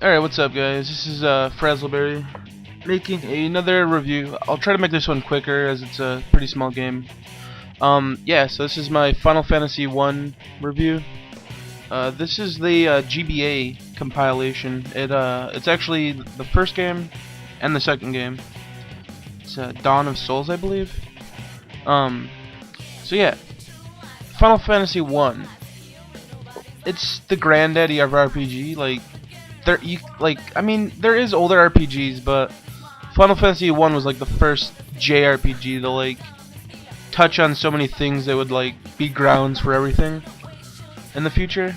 Alright, what's up guys? This is Frazzleberry making another review. I'll try to make this one quicker as it's a pretty small game. Yeah, so this is my Final Fantasy 1 review. This is the GBA compilation. It's actually the first game and the second game. It's Dawn of Souls, I believe. So yeah, Final Fantasy 1. It's the granddaddy of RPG. There is older RPGs, but Final Fantasy 1 was like the first JRPG to touch on so many things that would be grounds for everything in the future.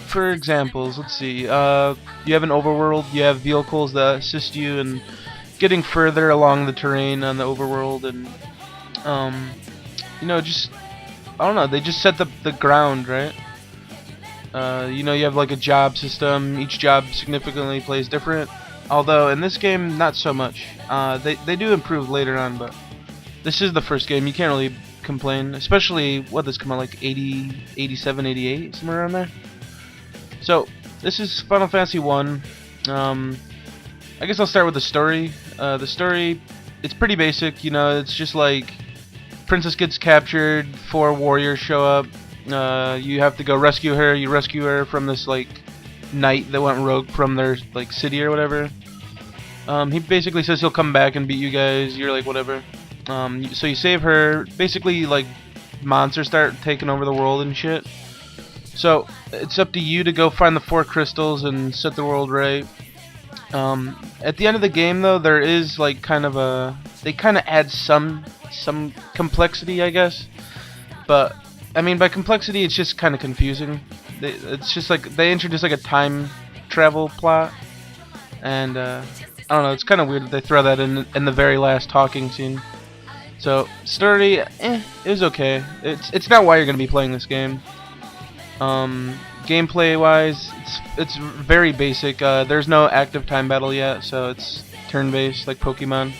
For examples, let's see. You have an overworld. You have vehicles that assist you in getting further along the terrain on the overworld, and I don't know. They just set the ground, right? You have a job system. Each job significantly plays different. Although in this game, not so much. They do improve later on, but this is the first game. You can't really complain. Especially, what, this come out 80, 87, 88, somewhere around there. So, this is Final Fantasy 1. I guess I'll start with the story. The story, it's pretty basic. It's just Princess gets captured, 4 warriors show up. You have to go rescue her. You rescue her from this knight that went rogue from their city or whatever. He basically says he'll come back and beat you guys. You're whatever. So you save her. Basically, monsters start taking over the world and shit. So it's up to you to go find the 4 crystals and set the world right. At the end of the game, though, there is they kind of add some complexity, I guess. But I mean, by complexity, it's just kind of confusing. It's just they introduce a time travel plot, and I don't know. It's kind of weird that they throw that in the very last talking scene. So story, it was okay. It's not why you're gonna be playing this game. Gameplay wise, it's very basic. There's no active time battle yet, so it's turn-based like Pokemon.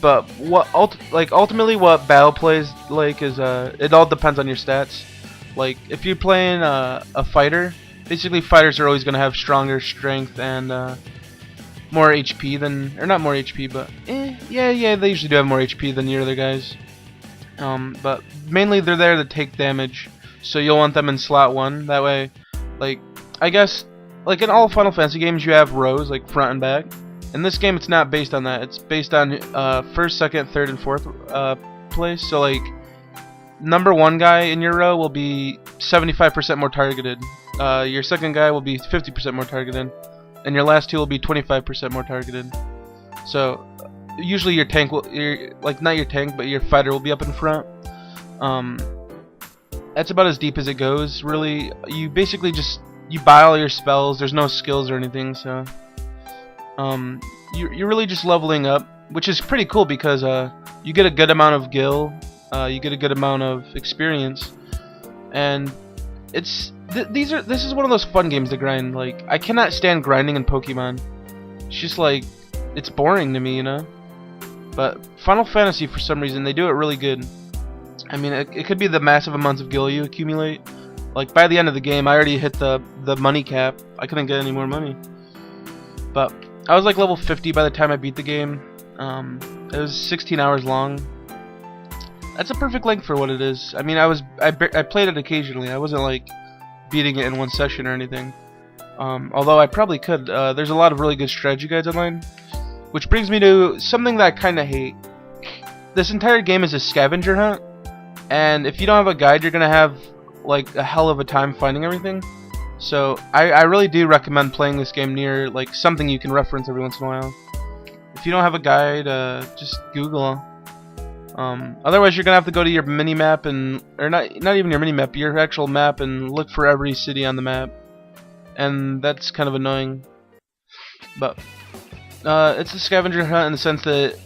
But ultimately what battle plays is it all depends on your stats. If you're playing a fighter, basically fighters are always gonna have stronger strength and more HP than, or not more HP, but yeah, they usually do have more HP than your other guys. But mainly they're there to take damage, so you'll want them in slot 1. That way, I guess in all Final Fantasy games you have rows front and back. In this game, it's not based on that. It's based on first, second, third, and fourth place. So, number 1 guy in your row will be 75% more targeted. Your second guy will be 50% more targeted, and your last 2 will be 25% more targeted. So, usually your tank will, not your tank, but your fighter will be up in front. That's about as deep as it goes. Really, you basically you buy all your spells. There's no skills or anything, so. You're really just leveling up, which is pretty cool because you get a good amount of gil, you get a good amount of experience, and this is one of those fun games to grind. I cannot stand grinding in Pokemon. It's just it's boring to me, But Final Fantasy, for some reason, they do it really good. I mean, it could be the massive amounts of gil you accumulate. By the end of the game, I already hit the money cap. I couldn't get any more money, but I was level 50 by the time I beat the game. It was 16 hours long. That's a perfect length for what it is. I mean, I played it occasionally. I wasn't beating it in one session or anything. Although I probably could. There's a lot of really good strategy guides online, which brings me to something that I kind of hate. This entire game is a scavenger hunt, and if you don't have a guide, you're gonna have a hell of a time finding everything. So I really do recommend playing this game near something you can reference every once in a while. If you don't have a guide, just Google. Otherwise, you're gonna have to go to your mini map or not even your mini map, your actual map, and look for every city on the map, and that's kind of annoying. But it's a scavenger hunt in the sense that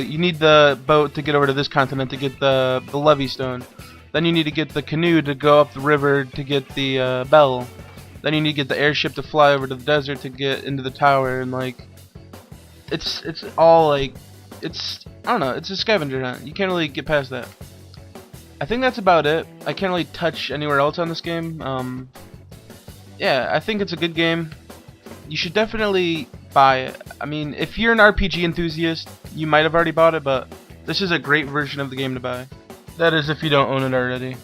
you need the boat to get over to this continent to get the Levy Stone. Then you need to get the canoe to go up the river to get the bell. Then you need to get the airship to fly over to the desert to get into the tower, and it's all it's, I don't know, it's a scavenger hunt. You can't really get past that. I think that's about it. I can't really touch anywhere else on this game. yeah, I think it's a good game. You should definitely buy it. I mean, if you're an RPG enthusiast, you might have already bought it, but this is a great version of the game to buy. That is if you don't own it already.